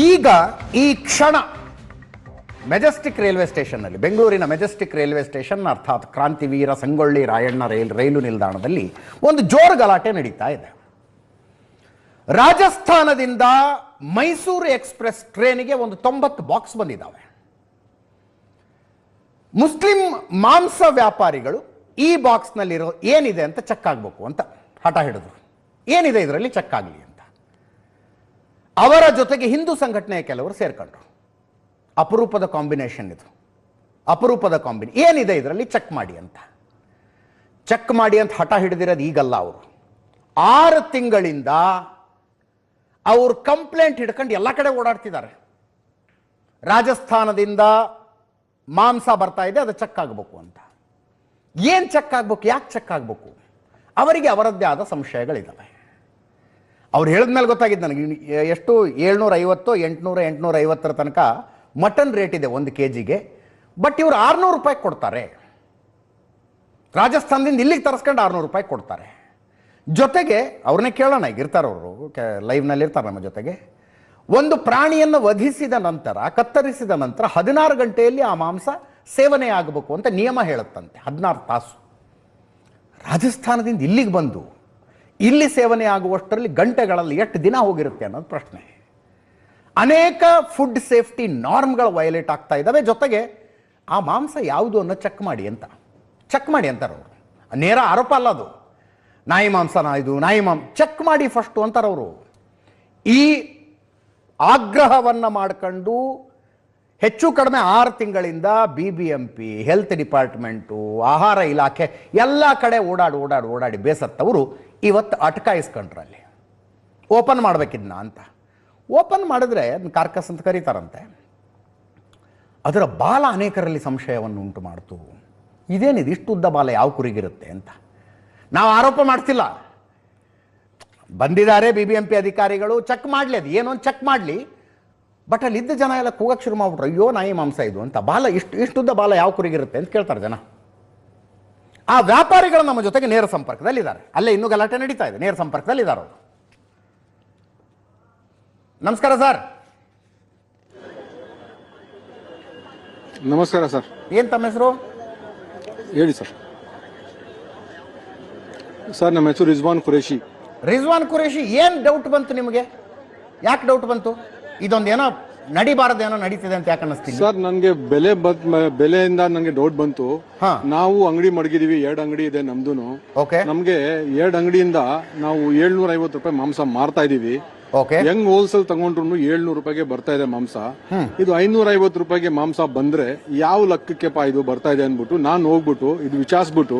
ಈಗ ಈ ಕ್ಷಣ ಮೆಜೆಸ್ಟಿಕ್ ರೈಲ್ವೆ ಸ್ಟೇಷನ್ನಲ್ಲಿ, ಬೆಂಗಳೂರಿನ ಮೆಜೆಸ್ಟಿಕ್ ರೈಲ್ವೆ ಸ್ಟೇಷನ್ ಅರ್ಥಾತ್ ಕ್ರಾಂತಿವೀರ ಸಂಗೊಳ್ಳಿ ರಾಯಣ್ಣ ರೈಲು ನಿಲ್ದಾಣದಲ್ಲಿ ಒಂದು ಜೋರು ಗಲಾಟೆ ನಡೀತಾ ಇದೆ. ರಾಜಸ್ಥಾನದಿಂದ ಮೈಸೂರು ಎಕ್ಸ್ಪ್ರೆಸ್ ಟ್ರೈನಿಗೆ ಒಂದು 90 ಬಾಕ್ಸ್ ಬಂದಿದ್ದಾವೆ. ಮುಸ್ಲಿಂ ಮಾಂಸ ವ್ಯಾಪಾರಿಗಳು ಈ ಬಾಕ್ಸ್ನಲ್ಲಿರೋ ಏನಿದೆ ಅಂತ ಚೆಕ್ ಆಗಬೇಕು ಅಂತ ಹಠ ಹಿಡಿದ್ರು. ಏನಿದೆ ಇದರಲ್ಲಿ ಚೆಕ್ ಆಗಲಿ ಅಂತ. ಅವರ ಜೊತೆಗೆ ಹಿಂದೂ ಸಂಘಟನೆಯ ಕೆಲವರು ಸೇರ್ಕೊಂಡ್ರು. ಅಪರೂಪದ ಕಾಂಬಿನೇಷನ್ ಇದು, ಅಪರೂಪದ ಏನಿದೆ ಇದರಲ್ಲಿ ಚೆಕ್ ಮಾಡಿ ಅಂತ. ಚೆಕ್ ಮಾಡಿ ಅಂತ ಹಠ ಹಿಡಿದಿರೋದು ಈಗಲ್ಲ. ಅವರು 6 ತಿಂಗಳಿಂದ ಅವರು ಕಂಪ್ಲೇಂಟ್ ಹಿಡ್ಕೊಂಡು ಎಲ್ಲ ಕಡೆ ಓಡಾಡ್ತಿದ್ದಾರೆ. ರಾಜಸ್ಥಾನದಿಂದ ಮಾಂಸ ಬರ್ತಾ ಇದೆ, ಅದು ಚೆಕ್ ಆಗಬೇಕು ಅಂತ. ಏನು ಚೆಕ್ ಆಗಬೇಕು, ಯಾಕೆ ಚೆಕ್ ಆಗಬೇಕು? ಅವರಿಗೆ ಅವರದ್ದೇ ಆದ ಸಂಶಯಗಳಿದ್ದಾವೆ. ಅವ್ರು ಹೇಳಿದ್ಮೇಲೆ ಗೊತ್ತಾಗಿದ್ದು ನನಗೆ. ಎಷ್ಟು 750 800 850 ತನಕ ಮಟನ್ ರೇಟ್ ಇದೆ 1 kgಗೆ. ಬಟ್ ಇವರು 600 ರೂಪಾಯಿ ಕೊಡ್ತಾರೆ. ರಾಜಸ್ಥಾನದಿಂದ ಇಲ್ಲಿಗೆ ತರಿಸ್ಕೊಂಡು 600 ರೂಪಾಯಿ ಕೊಡ್ತಾರೆ. ಜೊತೆಗೆ ಅವ್ರನ್ನೇ ಕೇಳೋಣ, ಈಗ ಇರ್ತಾರೆ ಅವರು, ಲೈವ್ನಲ್ಲಿ ಇರ್ತಾರೆ ನಮ್ಮ ಜೊತೆಗೆ. ಒಂದು ಪ್ರಾಣಿಯನ್ನು ವಧಿಸಿದ ನಂತರ, ಕತ್ತರಿಸಿದ ನಂತರ 16 ಗಂಟೆಯಲ್ಲಿ ಆ ಮಾಂಸ ಸೇವನೆ ಆಗಬೇಕು ಅಂತ ನಿಯಮ ಹೇಳುತ್ತಂತೆ. 16 ತಾಸು. ರಾಜಸ್ಥಾನದಿಂದ ಇಲ್ಲಿಗೆ ಬಂದು ಇಲ್ಲಿ ಸೇವನೆ ಆಗುವಷ್ಟರಲ್ಲಿ ಗಂಟೆಗಳಲ್ಲಿ ಎಷ್ಟು ದಿನ ಹೋಗಿರುತ್ತೆ ಅನ್ನೋದು ಪ್ರಶ್ನೆ. ಅನೇಕ ಫುಡ್ ಸೇಫ್ಟಿ ನಾರ್ಮ್ಗಳು ವಯೋಲೇಟ್ ಆಗ್ತಾ ಇದ್ದಾವೆ. ಜೊತೆಗೆ ಆ ಮಾಂಸ ಯಾವುದು ಅನ್ನೋ ಚೆಕ್ ಮಾಡಿ ಅಂತಾರೆ ಅವರು. ನೇರ ಆರೋಪ ಅಲ್ಲ ಅದು. ನಾಯಿ ಮಾಂಸನ ಇದು, ಚೆಕ್ ಮಾಡಿ ಫಸ್ಟು ಅಂತಾರೆ ಅವರು. ಈ ಆಗ್ರಹವನ್ನು ಮಾಡಿಕೊಂಡು ಹೆಚ್ಚು ಕಡಿಮೆ 6 ತಿಂಗಳಿಂದ BBMP, ಹೆಲ್ತ್ ಡಿಪಾರ್ಟ್ಮೆಂಟು, ಆಹಾರ ಇಲಾಖೆ ಎಲ್ಲ ಕಡೆ ಓಡಾಡಿ ಬೇಸತ್ತವರು ಇವತ್ತು ಅಟಕಾಯಿಸ್ಕೊಂಡ್ರಲ್ಲಿ. ಓಪನ್ ಮಾಡಬೇಕಿದ್ನ ಅಂತ. ಓಪನ್ ಮಾಡಿದ್ರೆ ಅದನ್ನ ಕಾರ್ಕಸ್ ಅಂತ ಕರೀತಾರಂತೆ. ಅದರ ಬಾಲ ಅನೇಕರಲ್ಲಿ ಸಂಶಯವನ್ನು ಉಂಟು ಮಾಡ್ತು. ಇದೇನಿದೆ, ಇಷ್ಟು ಉದ್ದ ಬಾಲ ಯಾವ ಕುರಿಗಿರುತ್ತೆ ಅಂತ. ನಾವು ಆರೋಪ ಮಾಡ್ತಿಲ್ಲ. ಬಂದಿದ್ದಾರೆ BBMP ಅಧಿಕಾರಿಗಳು, ಚೆಕ್ ಮಾಡಲಿ, ಅದು ಏನೋ ಚೆಕ್ ಮಾಡಲಿ. ಬಟ್ ಅಲ್ಲಿ ಇದ್ದ ಜನ ಎಲ್ಲ ಕೂಗಕ್ಕೆ ಶುರು ಮಾಡ್ಬಿಟ್ರು, ಅಯ್ಯೋ ನಾಯಿ ಮಾಂಸ ಇದು ಅಂತ. ಬಾಲ ಇಷ್ಟುದ್ದ ಬಾಲ ಯಾವ ಕುರಿಗಿರುತ್ತೆ ಅಂತ ಕೇಳ್ತಾರೆ ಜನ. ಆ ವ್ಯಾಪಾರಿಗಳು ನಮ್ಮ ಜೊತೆಗೆ ನೇರ ಸಂಪರ್ಕದಲ್ಲಿದ್ದಾರೆ. ಅಲ್ಲೇ ಇನ್ನೂ ಗಲಾಟೆ ನಡೀತಾ ಇದೆ, ನೇರ ಸಂಪರ್ಕದಲ್ಲಿದ್ದಾರೆ ಅವರು. ನಮಸ್ಕಾರ ಸರ್. ನಮಸ್ಕಾರ ಸರ್. ಏನು ತಮ್ಮ ಹೆಸರು? ಹೇಳಿ ಸರ್. ಸರ್ ನಮ್ಮ ಹೆಸರು ರಿಜ್ವಾನ್ ಕುರೇಶಿ. ರಿಜ್ವಾನ್ ಕುರೇಶಿ, ಏನು ಡೌಟ್ ಬಂತು ನಿಮಗೆ? ಯಾಕೆ ಡೌಟ್ ಬಂತು? ಇದೊಂದೇನೋ ನಡಿಬಾರದೇನೋ ನಡೀತಿದೆ ಅಂತ ಯಾಕೆ ಅನ್ನಿಸ್ತೀನಿ? ಸರ್ ನನಗೆ ಬೆಲೆಯಿಂದ ನನಗೆ ಡೌಟ್ ಬಂತು. ನಾವು ಅಂಗಡಿ ಮಡಗಿದೀವಿ, 2 ಅಂಗಡಿ ಇದೆ ನಮ್ದು. ನಮ್ಗೆ 2 ಅಂಗಡಿಯಿಂದ ನಾವು 750 ರೂಪಾಯಿ ಮಾಂಸ ಮಾರ್ತಾ ಇದೀವಿ. ಹೆಂಗ್ ಹೋಲ್ಸೇಲ್ ತಗೊಂಡ್ರು 700 ರೂಪಾಯಿಗೆ ಬರ್ತಾ ಇದೆ ಮಾಂಸ. ಇದು 550 ರೂಪಾಯಿಗೆ ಮಾಂಸ ಬಂದ್ರೆ ಯಾವ ಲೆಕ್ಕಕ್ಕೆ ಇದು ಬರ್ತಾ ಇದೆ ಅನ್ಬಿಟ್ಟು ನಾನು ಹೋಗ್ಬಿಟ್ಟು ಇದು ವಿಚಾರಿಸ್ಬಿಟ್ಟು,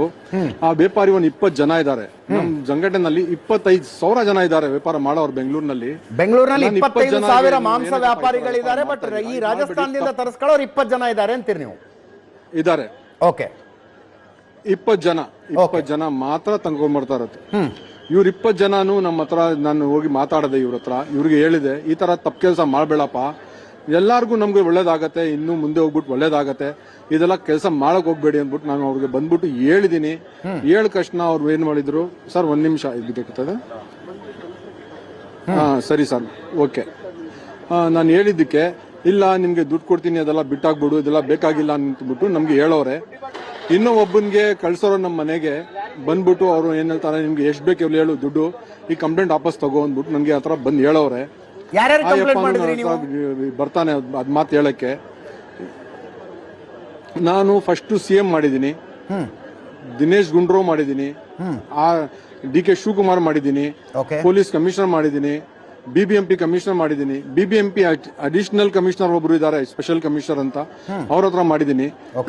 ಆ ವ್ಯಾಪಾರಿ 20 ಜನ ಇದ್ದಾರೆ ನಮ್ ಸಂಘಟನೆಯಲ್ಲಿ. 25,000 ಜನ ಇದ್ದಾರೆ ವ್ಯಾಪಾರ ಮಾಡೋರು ಬೆಂಗಳೂರಿನಲ್ಲಿ. 25,000 ಮಾಂಸ ವ್ಯಾಪಾರಿಗಳಿದ್ದಾರೆ. ಬಟ್ ಈ ರಾಜಸ್ಥಾನದಿಂದ ತರಿಸ್ಕೊಳ್ಳೋರು 20 ಜನ ಇದ್ದಾರೆ ಅಂತೀರಿ ನೀವು? ಇದ್ದಾರೆ. ಓಕೆ, 20 ಜನ ಮಾತ್ರ ತಂದ್ಕೊಂಡ್ಬರ್ತಾ ಇರತ್ತೆ. ಇವ್ರು 20 ಜನನು ನಮ್ಮ ಹತ್ರ ನಾನು ಹೋಗಿ ಮಾತಾಡದೆ, ಇವ್ರ ಹತ್ರ ಇವ್ರಿಗೆ ಹೇಳಿದೆ, ಈ ತರ ತಪ್ಪು ಕೆಲಸ ಮಾಡ್ಬೇಡಪ್ಪ, ಎಲ್ಲಾರ್ಗು ನಮ್ಗೆ ಒಳ್ಳೇದಾಗತ್ತೆ, ಇನ್ನು ಮುಂದೆ ಹೋಗ್ಬಿಟ್ಟು ಒಳ್ಳೇದಾಗತ್ತೆ, ಇದೆಲ್ಲ ಕೆಲಸ ಮಾಡಕ್ ಹೋಗ್ಬೇಡಿ ಅಂದ್ಬಿಟ್ಟು ನಾನು ಅವ್ರಿಗೆ ಬಂದ್ಬಿಟ್ಟು ಹೇಳಿದೀನಿ. ಹೇಳಿದ ತಕ್ಷಣ ಅವ್ರು ಏನ್ ಮಾಡಿದ್ರು, ಸರ್ 1 ನಿಮಿಷ ಇದ್ಬಿಟ್ಟಿರ್ತದೆ. ಸರಿ ಸರ್, ಓಕೆ. ನಾನು ಹೇಳಿದ್ದಕ್ಕೆ, ಇಲ್ಲ ನಿಮ್ಗೆ ದುಡ್ಡು ಕೊಡ್ತೀನಿ, ಅದೆಲ್ಲ ಬಿಟ್ಟಾಗ್ಬಿಡು, ಇದೆಲ್ಲ ಬೇಕಾಗಿಲ್ಲ ಅಂದ್ಬಿಟ್ಟು ನಮ್ಗೆ ಹೇಳೋರೆ. ಇನ್ನೂ ಒಬ್ಬನ್ಗೆ ಕಳ್ಸೋರು ನಮ್ಮ ಮನೆಗೆ ಬಂದ್ಬಿಟ್ಟು ಅವರು ಏನ್ ಹೇಳ್ತಾರೆ, ನಿಮ್ಗೆ ಎಷ್ಟು ಬೇಕು ಇವ್ರು ಹೇಳು ದುಡ್ಡು, ಈ ಕಂಪ್ಲೇಂಟ್ ವಾಪಸ್ ತಗೋ ಅಂದ್ಬಿಟ್ಟು ನನ್ಗೆ ಆತರ ಬಂದ್ ಹೇಳೋರೆ. ಬರ್ತಾನೆ ಅದ್ ಮಾತು ಹೇಳಕ್ಕೆ. ನಾನು ಫಸ್ಟ್ CM ಮಾಡಿದೀನಿ, ದಿನೇಶ್ ಗುಂಡ್ರಾವ್ ಮಾಡಿದೀನಿ, DK ಶಿವಕುಮಾರ್ ಮಾಡಿದೀನಿ, ಪೊಲೀಸ್ ಕಮಿಷನರ್ ಮಾಡಿದೀನಿ, BBMP ಕಮಿಷನರ್ ಮಾಡಿದೀನಿ. BBMP ಅಡಿಷನಲ್ ಕಮಿಷನರ್ ಒಬ್ರು ಇದಾರೆ, ಸ್ಪೆಷಲ್ ಕಮಿಷನರ್ ಅಂತ, ಅವ್ರ ಹತ್ರ ಮಾಡಿದೀನಿ.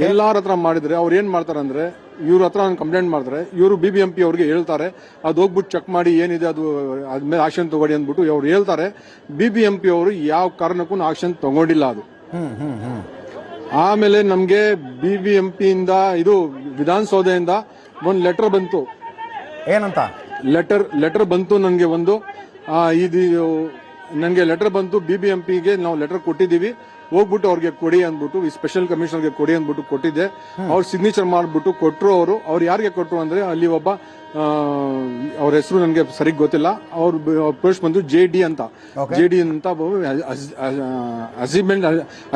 ಎಲ್ಲಾರ ಹತ್ರ ಮಾಡಿದ್ರೆ ಅವ್ರು ಏನ್ ಮಾಡ್ತಾರೆ ಅಂದ್ರೆ, ಇವ್ರ ಹತ್ರ ಕಂಪ್ಲೇಂಟ್ ಮಾಡಿದ್ರೆ ಇವರು BBMP ಅವ್ರಿಗೆ ಹೇಳ್ತಾರೆ, ಅದು ಹೋಗ್ಬಿಟ್ಟು ಚೆಕ್ ಮಾಡಿ ಏನಿದೆ ಅದು ಅದ್ಮೇಲೆ ಆಕ್ಷನ್ ತಗೊಳ್ಳಿ ಅಂದ್ಬಿಟ್ಟು ಅವ್ರು ಹೇಳ್ತಾರೆ. BBMP ಅವರು ಯಾವ ಕಾರಣಕ್ಕೂ ಆಕ್ಷನ್ ತಗೊಂಡಿಲ್ಲ ಅದು. ಆಮೇಲೆ ನಮ್ಗೆ BBMP ಇಂದ ಇದು ವಿಧಾನಸೌಧದಿಂದ ಒಂದು ಲೆಟರ್ ಬಂತು. ಏನಂತ ಲೆಟರ್ ಬಂತು ನನಗೆ ಇದು ನನಗೆ ಲೆಟರ್ ಬಂತು. BBMPಗೆ ನಾವು ಲೆಟರ್ ಕೊಟ್ಟಿದ್ದೀವಿ, ಹೋಗ್ಬಿಟ್ಟು ಅವ್ರಿಗೆ ಕೊಡಿ ಅಂದ್ಬಿಟ್ಟು ಈ ಸ್ಪೆಷಲ್ ಕಮಿಷನರ್ಗೆ ಕೊಡಿ ಅಂದ್ಬಿಟ್ಟು ಕೊಟ್ಟಿದ್ದೆ. ಅವ್ರು ಸಿಗ್ನೇಚರ್ ಮಾಡ್ಬಿಟ್ಟು ಕೊಟ್ರು. ಅವ್ರು ಯಾರಿಗೆ ಕೊಟ್ರು ಅಂದ್ರೆ ಅಲ್ಲಿ ಒಬ್ಬ ಅವ್ರ ಹೆಸರು ನನಗೆ ಸರಿಗ್ ಗೊತ್ತಿಲ್ಲ. ಅವ್ರ ಪೋಸ್ಟ್ ಬಂದು JD ಅಂತ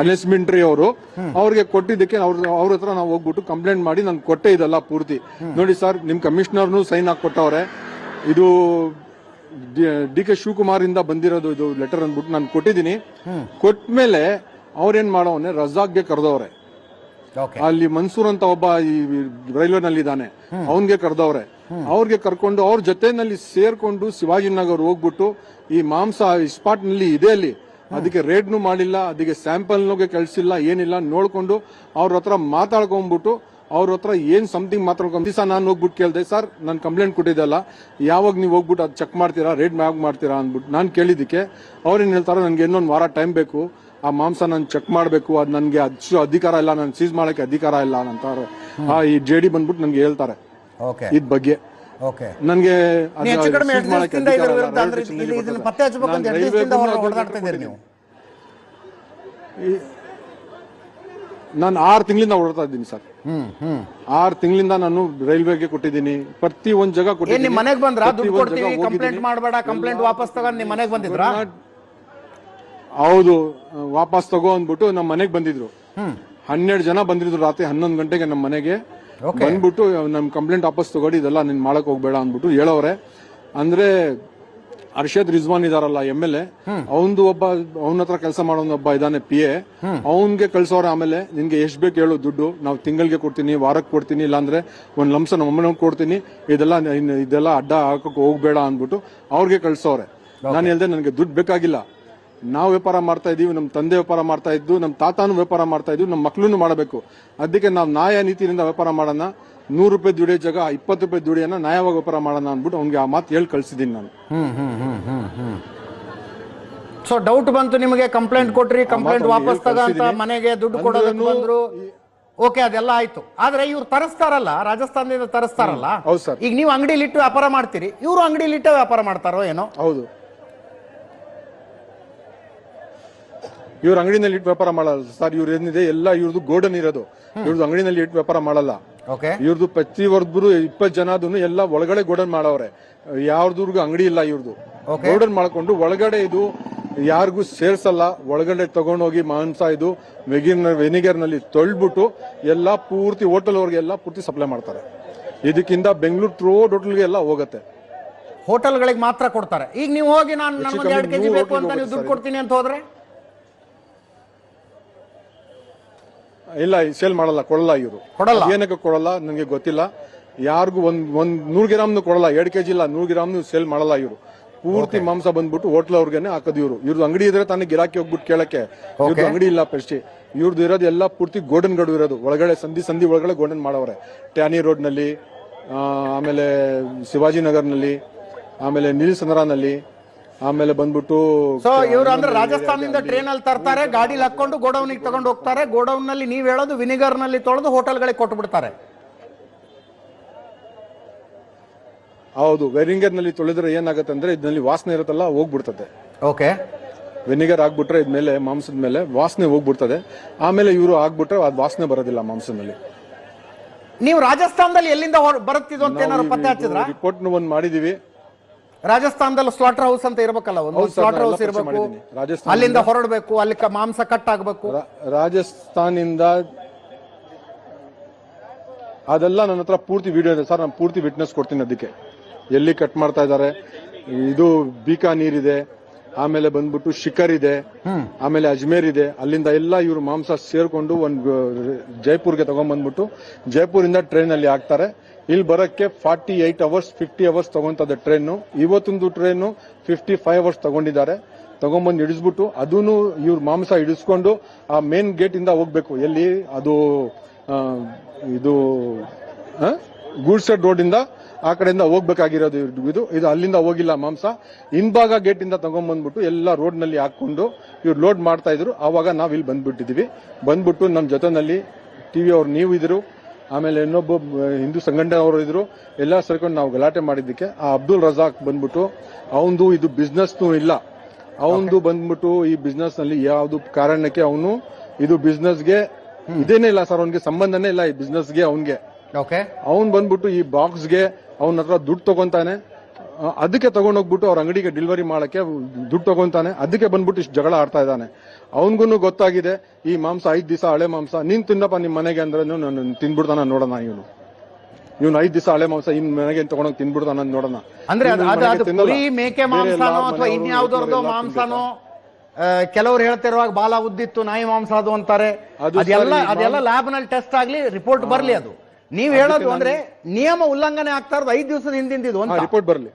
ಅಸೆಸ್ಮೆಂಟ್ರಿ ಅವರು ಅವ್ರಿಗೆ ಕೊಟ್ಟಿದ್ದಕ್ಕೆ ಅವ್ರ ಹತ್ರ ನಾವು ಹೋಗ್ಬಿಟ್ಟು ಕಂಪ್ಲೇಂಟ್ ಮಾಡಿ ನಾನು ಕೊಟ್ಟೆ ಇದೆಲ್ಲ ಪೂರ್ತಿ ನೋಡಿ ಸರ್, ನಿಮ್ ಕಮಿಷನರ್ನು ಸೈನ್ ಹಾಕಿ ಕೊಟ್ಟವ್ರೆ, ಇದು DK ಶಿವಕುಮಾರ್ ಇಂದ ಬಂದಿರೋದು ಇದು ಲೆಟರ್ ಅಂದ್ಬಿಟ್ಟು ನಾನು ಕೊಟ್ಟಿದ್ದೀನಿ. ಕೊಟ್ಮೇಲೆ ಅವ್ರೇನ್ ಮಾಡೋವನೆ ರಜಾಕ್ಗೆ ಕರೆದವ್ರೆ. ಅಲ್ಲಿ ಮನ್ಸೂರ್ ಅಂತ ಒಬ್ಬ ಈ ರೈಲ್ವೆ ನಲ್ಲಿ ಇದ್ದಾನೆ, ಅವನ್ಗೆ ಕರೆದವ್ರೆ. ಅವ್ರಿಗೆ ಕರ್ಕೊಂಡು ಅವ್ರ ಜೊತೆನಲ್ಲಿ ಸೇರ್ಕೊಂಡು ಶಿವಾಜಿನಗರ್ ಹೋಗ್ಬಿಟ್ಟು ಈ ಮಾಂಸ ಸ್ಪಾಟ್ ನಲ್ಲಿ ಇದೆ ಅಲ್ಲಿ, ಅದಕ್ಕೆ ರೇಡ್ನು ಮಾಡಿಲ್ಲ, ಅದಕ್ಕೆ ಸ್ಯಾಂಪಲ್ ಕಳ್ಸಿಲ್ಲ, ಏನಿಲ್ಲ. ನೋಡ್ಕೊಂಡು ಅವ್ರ ಹತ್ರ ಮಾತಾಡ್ಕೊಂಡ್ಬಿಟ್ಟು ಅವ್ರ ಹತ್ರ ಏನ್ ಸಮಥಿಂಗ್ ಮಾತಾಡ್ಕೊಂಡು ದಿವಸ ನಾನು ಹೋಗ್ಬಿಟ್ಟು ಕೇಳಿದೆ, ಸರ್ ನಾನು ಕಂಪ್ಲೇಂಟ್ ಕೊಟ್ಟಿದ್ದಲ್ಲ, ಯಾವಾಗ ನೀವು ಹೋಗ್ಬಿಟ್ಟು ಅದು ಚೆಕ್ ಮಾಡ್ತೀರಾ, ರೇಡ್ ಮಾಡ್ತೀರಾ ಅಂದ್ಬಿಟ್ಟು ನಾನು ಕೇಳಿದ್ದಕ್ಕೆ ಅವ್ರೇನ್ ಹೇಳ್ತಾರೆ, ನನ್ಗೆ ಇನ್ನೊಂದು ವಾರ ಟೈಮ್ ಬೇಕು, ಆ ಮಾಂಸ ನಾನು ಚೆಕ್ ಮಾಡಬೇಕು, ಅದು ನನಗೆ ಅಷ್ಟು ಅಧಿಕಾರ ಇಲ್ಲ, ನಾನು ಸೀಸ್ ಮಾಡಕ್ಕೆ ಅಧಿಕಾರ ಇಲ್ಲ ಅಂತಾರೆ. ಈ JD ಬಂದ್ಬಿಟ್ಟು ನನ್ಗೆ ಹೇಳ್ತಾರೆ ಇದ್ ಬಗ್ಗೆ. ನನ್ಗೆ ನಾನು 6 ತಿಂಗಳಿಂದ ಓಡಾಡ್ತಾ ಇದ್ದೀನಿ ಸರ್. 6 ತಿಂಗಳಿಂದ ನಾನು ರೈಲ್ವೆಗೆ ಕೊಟ್ಟಿದ್ದೀನಿ, ಪ್ರತಿ ಒಂದ್ ಜಾಗ ಕೊಟ್ಟಿದ್ದೀನಿ. ಮನೆಗೆ ಬಂದ್ರ ದುಡ್ಡು ಕೊಡ್ತೀವಿ, ಕಂಪ್ಲೇಂಟ್ ಮಾಡಬೇಡ, ಕಂಪ್ಲೇಂಟ್ ವಾಪಸ್ ತಗೊಂಡು ನಿಮ್ಮ ಮನೆಗೆ ಬಂದಿದ್ರಾ? ಹೌದು, ವಾಪಸ್ ತಗೋ ಅಂದ್ಬಿಟ್ಟು ನಮ್ಮ ಮನೆಗೆ ಬಂದಿದ್ರು. 12 ಜನ ಬಂದಿದ್ರು ರಾತ್ರಿ 11 ಗಂಟೆಗೆ ನಮ್ಮ ಮನೆಗೆ ಬಂದ್ಬಿಟ್ಟು ನಮ್ ಕಂಪ್ಲೇಂಟ್ ವಾಪಸ್ ತಗೊಳ್ಳಿ, ಇದೆಲ್ಲ ನೀನ್ ಮಾಡಕ್ ಹೋಗ್ಬೇಡ ಅಂದ್ಬಿಟ್ಟು ಹೇಳವ್ರೆ. ಅಂದ್ರೆ ಅರ್ಷದ್ ರಿಜ್ವಾನ್ ಇದಾರಲ್ಲ MLA, ಅವನದು ಒಬ್ಬ, ಅವನ ಹತ್ರ ಕೆಲಸ ಮಾಡೋನ್ ಒಬ್ಬ ಇದಾನೆ PA, ಅವನ್ಗೆ ಕಳ್ಸೋರೆ. ಆಮೇಲೆ ನಿನ್ಗೆ ಎಷ್ಟ್ ಬೇಕು ಹೇಳು ದುಡ್ಡು, ನಾವು ತಿಂಗಳಿಗೆ ಕೊಡ್ತೀನಿ, ವಾರಕ್ಕೆ ಕೊಡ್ತೀನಿ, ಇಲ್ಲಾಂದ್ರೆ ಒಂದ್ ಲಂಸ ನಮ್ಮ ಕೊಡ್ತೀನಿ, ಇದೆಲ್ಲ ಅಡ್ಡ ಹಾಕಕ್ ಹೋಗ್ಬೇಡ ಅಂದ್ಬಿಟ್ಟು ಅವ್ರಿಗೆ ಕಳ್ಸೋರೆ. ನಾನು ಹೇಳ್ದೆ ನನಗೆ ದುಡ್ಡು ಬೇಕಾಗಿಲ್ಲ, ನಾವು ವ್ಯಾಪಾರ ಮಾಡ್ತಾ ಇದೀವಿ, ನಮ್ಮ ತಂದೆ ವ್ಯಾಪಾರ ಮಾಡ್ತಾ ಇದ್ದು, ನಮ್ಮ ತಾತಾನು ವ್ಯಾಪಾರ ಮಾಡ್ತಾ ಇದ್ವಿ, ನಮ್ಮ ಮಕ್ಳನ್ನು ಮಾಡಬೇಕು, ಅದಕ್ಕೆ ನಾವು ನ್ಯಾಯ ನೀತಿಯಿಂದ ವ್ಯಾಪಾರ ಮಾಡೋಣ, 100 ರೂಪಾಯಿ ದುಡಿಯೋ ಜಾಗ 20 ರೂಪಾಯಿ ದುಡಿಯೋಣ, ನ್ಯಾಯವಾಗಿ ವ್ಯಾಪಾರ ಮಾಡೋಣ ಅಂದ್ಬಿಟ್ಟು ಅವ್ನಿಗೆ ಆ ಮಾತು ಹೇಳಿ ಕಳ್ಸಿದೀನಿ ನಾನು. ಸೊ ಡೌಟ್ ಬಂತು ನಿಮಗೆ, ಕಂಪ್ಲೇಂಟ್ ಕೊಟ್ರಿ, ಕಂಪ್ಲೇಂಟ್ ವಾಪಸ್ ತಗಂತ ಮನೆಗೆ ದುಡ್ಡು ಕೊಡೋದಕ್ಕೆ ಬಂದ್ರು, ಓಕೆ ಅದೆಲ್ಲ ಆಯ್ತು. ಆದ್ರೆ ಇವ್ರು ತರಿಸ್ತಾರಲ್ಲ, ರಾಜಸ್ಥಾನದಿಂದ ತರಿಸ್ತಾರಲ್ಲ, ಈಗ ನೀವು ಅಂಗಡಿಲಿ ಇಟ್ಟು ವ್ಯಾಪಾರ ಮಾಡ್ತೀರಿ, ಇವ್ರು ಅಂಗಡಿಲಿ ಇಟ್ಟು ವ್ಯಾಪಾರ ಮಾಡ್ತಾರೋ ಏನೋ? ಹೌದು, ಇವ್ರ ಅಂಗಡಿನಲ್ಲಿ ಇಟ್ಟು ವ್ಯಾಪಾರ ಮಾಡಲ್ಲ ಸರ್. ಇವ್ರು ಏನಿದೆ ಎಲ್ಲ ಇವ್ರದ್ದು ಗೋಡನ್ ಇರೋದು, ಇವ್ರದ್ದು ಅಂಗಡಿನಲ್ಲಿ ಇಟ್ಟು ವ್ಯಾಪಾರ ಮಾಡಲ್ಲ. ಇವ್ರದ್ದು ಪ್ರತಿಯೊಬ್ಬರು 20 ಜನದನ್ನು ಎಲ್ಲ ಒಳಗಡೆ ಗೋಡನ್ ಮಾಡವ್ರೆ, ಯಾವ್ದೂರ್ಗು ಅಂಗಡಿ ಇಲ್ಲ ಇವ್ರದ್ದು. ಗೋಡನ್ ಮಾಡ್ಕೊಂಡು ಒಳಗಡೆ ಇದು ಯಾರಿಗೂ ಸೇರ್ಸಲ್ಲ, ಒಳಗಡೆ ತಗೊಂಡೋಗಿ ಮಾಂಸ ಇದು ವೆನಿಗರ್ ನಲ್ಲಿ ತೊಳ್ಬಿಟ್ಟು ಎಲ್ಲ ಪೂರ್ತಿ ಹೋಟೆಲ್ ಅವ್ರಿಗೆಲ್ಲ ಪೂರ್ತಿ ಸಪ್ಲೈ ಮಾಡ್ತಾರೆ. ಇದಕ್ಕಿಂತ ಬೆಂಗಳೂರು ರೋಡ್ ಹೋಟೆಲ್ಗೆ ಎಲ್ಲ ಹೋಗುತ್ತೆ, ಹೋಟೆಲ್ಗಳಿಗೆ ಮಾತ್ರ ಕೊಡ್ತಾರೆ. ಈಗ ನೀವು ಹೋಗಿ ನಾನು 2 kg ಬೇಕು ಅಂತ ನೀವು ದುಡ್ಡು ಕೊಡ್ತೀನಿ ಅಂತ ಹೋದ್ರೆ ಇಲ್ಲ, ಸೇಲ್ ಮಾಡಲ್ಲ, ಕೊಡಲ್ಲ. ಇವರು ಏನಕ್ಕೆ ಕೊಡಲ್ಲ ನನಗೆ ಗೊತ್ತಿಲ್ಲ. ಯಾರಿಗೂ ಒಂದ್ 100 ಗ್ರಾಮ್ನು ಕೊಡಲ್ಲ, 2 kg ಇಲ್ಲ, 100 ಗ್ರಾಮ್ನು ಸೇಲ್ ಮಾಡಲ್ಲ. ಇವರು ಪೂರ್ತಿ ಮಾಂಸ ಬಂದ್ಬಿಟ್ಟು ಹೋಟ್ಲ್ ಅವ್ರಿಗೇನೆ ಹಾಕೋದು. ಇವ್ರದ್ದು ಅಂಗಡಿ ಇದ್ರೆ ತಾನೇ ಗಿರಾಕಿ ಹೋಗ್ಬಿಟ್ಟು ಕೇಳಕ್ಕೆ, ಇವ್ರದ್ದು ಅಂಗಡಿ ಇಲ್ಲ ಫಸ್ಟ್. ಇವ್ರದ್ದು ಇರೋದು ಎಲ್ಲ ಪೂರ್ತಿ ಗೋಡನ್ ಗಡು ಇರೋದು, ಒಳಗಡೆ ಸಂಧಿ ಒಳಗಡೆ ಗೋಡನ್ ಮಾಡವ್ರೆ. ಟ್ಯಾನಿ ರೋಡ್ ನಲ್ಲಿ, ಆಮೇಲೆ ಶಿವಾಜಿನಗರ್ನಲ್ಲಿ, ಆಮೇಲೆ ನೀಲ್ಸಂದ್ರನಲ್ಲಿ, ಆಮೇಲೆ ಬಂದ್ಬಿಟ್ಟು ಇವ್ರು ಅಂದ್ರೆ ರಾಜಸ್ಥಾನದಿಂದ ಟ್ರೈನ್ ಅಲ್ಲಿ ತರ್ತಾರೆ, ಗಾಡಿಲಿ ಹಾಕೊಂಡು ಗೋಡೌನ್ ತಗೊಂಡು ಹೋಗ್ತಾರೆ. ಗೋಡೌನ್ ನಲ್ಲಿ ನೀವ್ ಹೇಳೋದು ವಿನಿಗರ್ ನಲ್ಲಿ ತೊಳೆದು ಹೋಟೆಲ್ಗಳಿಗೆ ಕೊಟ್ಟು ಬಿಡ್ತಾರೆ. ಹೌದು, ವೆನಿಗರ್ ನಲ್ಲಿ ತೊಳೆದ್ರೆ ಏನಾಗುತ್ತೆ ಅಂದ್ರೆ ಇದ್ರಲ್ಲಿ ವಾಸನೆ ಇರುತ್ತಲ್ಲ, ಹೋಗ್ಬಿಡ್ತದೆ. ಓಕೆ, ವೆನಿಗರ್ ಹಾಕ್ಬಿಟ್ರೆ ಇದ್ಮೇಲೆ ಮಾಂಸದ ಮೇಲೆ ವಾಸನೆ ಹೋಗ್ಬಿಡ್ತದೆ. ಆಮೇಲೆ ಇವರು ಹಾಕ್ಬಿಟ್ರೆ ಅದು ವಾಸನೆ ಬರೋದಿಲ್ಲ ಮಾಂಸದಲ್ಲಿ. ನೀವು ರಾಜಸ್ಥಾನದಲ್ಲಿ ಎಲ್ಲಿಂದ ಬರುತ್ತಿದ್ದು ಅಂತ ಏನಾದ್ರು ಪತ್ತೆ ಹಚ್ಚಿದ್ರ? ರಿಪೋರ್ಟ್ ಒಂದ್ ಮಾಡಿದೀವಿ. ರಾಜಸ್ಥಾನದಲ್ಲಿ ಸ್ಲಾಟರ್ ಹೌಸ್ ಅಂತ ಇರ್ಬೇಕಲ್ಲ, ಒಂದು ಸ್ಲಾಟರ್ ಹೌಸ್ ಇರಬೇಕು, ಅಲ್ಲಿಂದ ಹೊರಡಬೇಕು, ಅಲ್ಲಿ ಮಾಂಸ ಕಟ್ ಆಗ್ಬೇಕು. ರಾಜಸ್ಥಾನಿಂದ ಅದೆಲ್ಲ ನನ್ನ ಹತ್ರ ಪೂರ್ತಿ ವಿಡಿಯೋ ಇದೆ ಸರ್, ನಾನು ಪೂರ್ತಿ ವಿಟ್ನೆಸ್ ಕೊಡ್ತೀನಿ. ಅದಕ್ಕೆ ಎಲ್ಲಿ ಕಟ್ ಮಾಡ್ತಾ ಇದ್ದಾರೆ, ಇದು ಬೀಕಾನೀರ್ ಇದೆ, ಆಮೇಲೆ ಬಂದ್ಬಿಟ್ಟು ಶಿಖರ್ ಇದೆ, ಆಮೇಲೆ ಅಜ್ಮೇರ್ ಇದೆ. ಅಲ್ಲಿಂದ ಎಲ್ಲ ಇವರು ಮಾಂಸ ಸೇರ್ಕೊಂಡು ಒಂದು ಜೈಪುರ್ಗೆ ತಗೊಂಡ್ಬಂದ್ಬಿಟ್ಟು ಜೈಪುರಿಂದ ಟ್ರೈನ್ ಅಲ್ಲಿ ಹಾಕ್ತಾರೆ. ಇಲ್ಲಿ ಬರಕ್ಕೆ 48 ಅವರ್ಸ್ 50 ಅವರ್ಸ್ ತಗೊಂತದೆ ಟ್ರೈನು. ಇವತ್ತೊಂದು ಟ್ರೈನು 55 ಅವರ್ಸ್ ತಗೊಂಡಿದ್ದಾರೆ. ತಗೊಂಡ್ಬಂದು ಹಿಡಿಸ್ಬಿಟ್ಟು ಅದನ್ನು ಇವ್ರ ಮಾಂಸ ಹಿಡಿಸ್ಕೊಂಡು ಆ ಮೇನ್ ಗೇಟ್ ಇಂದ ಹೋಗ್ಬೇಕು. ಎಲ್ಲಿ ಅದು ಇದು ಗೂಡ್ಸೆಡ್ ರೋಡ್ ಇಂದ ಆ ಕಡೆಯಿಂದ ಹೋಗ್ಬೇಕಾಗಿರೋದು ಇದು ಅಲ್ಲಿಂದ ಹೋಗಿಲ್ಲ ಮಾಂಸ. ಹಿಂಭಾಗ ಗೇಟ್ ಇಂದ ತಗೊಂಡ್ಬಂದ್ಬಿಟ್ಟು ಎಲ್ಲ ರೋಡ್ ನಲ್ಲಿ ಹಾಕೊಂಡು ಇವ್ರು ಲೋಡ್ ಮಾಡ್ತಾ ಇದ್ರು. ಆವಾಗ ನಾವ್ ಇಲ್ಲಿ ಬಂದ್ಬಿಟ್ಟಿದೀವಿ. ಬಂದ್ಬಿಟ್ಟು ನಮ್ ಜೊತೆನಲ್ಲಿ ಟಿವಿ ಅವ್ರು ನೀವು ಇದ್ರು, ಆಮೇಲೆ ಇನ್ನೊಬ್ಬ ಹಿಂದೂ ಸಂಘಟನೆ ಅವರು ಇದ್ರು. ಎಲ್ಲ ಸೇರ್ಕೊಂಡು ನಾವು ಗಲಾಟೆ ಮಾಡಿದ್ದಕ್ಕೆ ಆ ಅಬ್ದುಲ್ ರಜಾಕ್ ಬಂದ್ಬಿಟ್ಟು ಅವಂದು ಇದು ಬಿಸ್ನೆಸ್ ಇಲ್ಲ, ಅವನು ಬಂದ್ಬಿಟ್ಟು ಈ ಬಿಸ್ನೆಸ್ ನಲ್ಲಿ ಯಾವ್ದು ಕಾರಣಕ್ಕೆ ಅವನು ಇದು ಬಿಸ್ನೆಸ್ಗೆ ಇದೇನೇ ಇಲ್ಲ ಸರ್, ಅವನಿಗೆ ಸಂಬಂಧನೇ ಇಲ್ಲ ಈ ಬಿಸ್ನೆಸ್ಗೆ ಅವನ್ಗೆ. ಓಕೆ, ಅವ್ನ್ ಬಂದ್ಬಿಟ್ಟು ಈ ಬಾಕ್ಸ್ಗೆ ಅವನ ಹತ್ರ ದುಡ್ಡು ತಗೊಂತಾನೆ, ಅದಕ್ಕೆ ತಗೊಂಡೋಗ್ಬಿಟ್ಟು ಅವ್ರ ಅಂಗಡಿಗೆ ಡೆಲಿವರಿ ಮಾಡಕ್ಕೆ ದುಡ್ಡು ತಗೊಂತಾನೆ, ಅದಕ್ಕೆ ಬಂದ್ಬಿಟ್ಟು ಇಷ್ಟು ಜಗಳ ಆಡ್ತಾ ಇದ್ದಾನೆ. ಅವನ್ಗೂ ಗೊತ್ತಾಗಿದೆ ಈ ಮಾಂಸ 5 ದಿವಸ ಹಳೆ ಮಾಂಸ, ನೀನ್ ತಿನ್ನಪ್ಪ ನಿಮ್ ಮನೆಗೆ ಅಂದ್ರೆ ನಾನು ತಿನ್ಬಿಡ್ತಾನ ನೋಡೋಣ. ಇವನು 5 ದಿವಸ ಹಳೆ ಮಾಂಸ ಇನ್ ಮನೆಗೆ ತಗೊಂಡೋಗಿ ತಿನ್ಬಿಡ್ತಾನ ನೋಡೋಣ. ಅಂದ್ರೆ ಅದು ಕುರಿ ಮೇಕೆ ಮಾಂಸನೋ ಅಥವಾ ಇನ್ಯಾವ್ದವ್ರದೋ ಮಾಂಸನೋ, ಕೆಲವ್ರು ಹೇಳ್ತಿರುವಾಗ ಬಾಲ ಉದ್ದಿತ್ತು ನಾಯಿ ಮಾಂಸ ಅದು ಅಂತಾರೆ. ಅದೆಲ್ಲ ಲ್ಯಾಬ್ ನಲ್ಲಿ ಟೆಸ್ಟ್ ಆಗ್ಲಿ, ರಿಪೋರ್ಟ್ ಬರ್ಲಿ. ಅದು ನೀವ್ ಹೇಳೋದು ಅಂದ್ರೆ ನಿಯಮ ಉಲ್ಲಂಘನೆ ಆಗ್ತಾ ಇರೋದು 5 ದಿವಸದ ಹಿಂದಿಂದಿದ್ದು ಅಂತ ರಿಪೋರ್ಟ್ ಬರ್ಲಿ.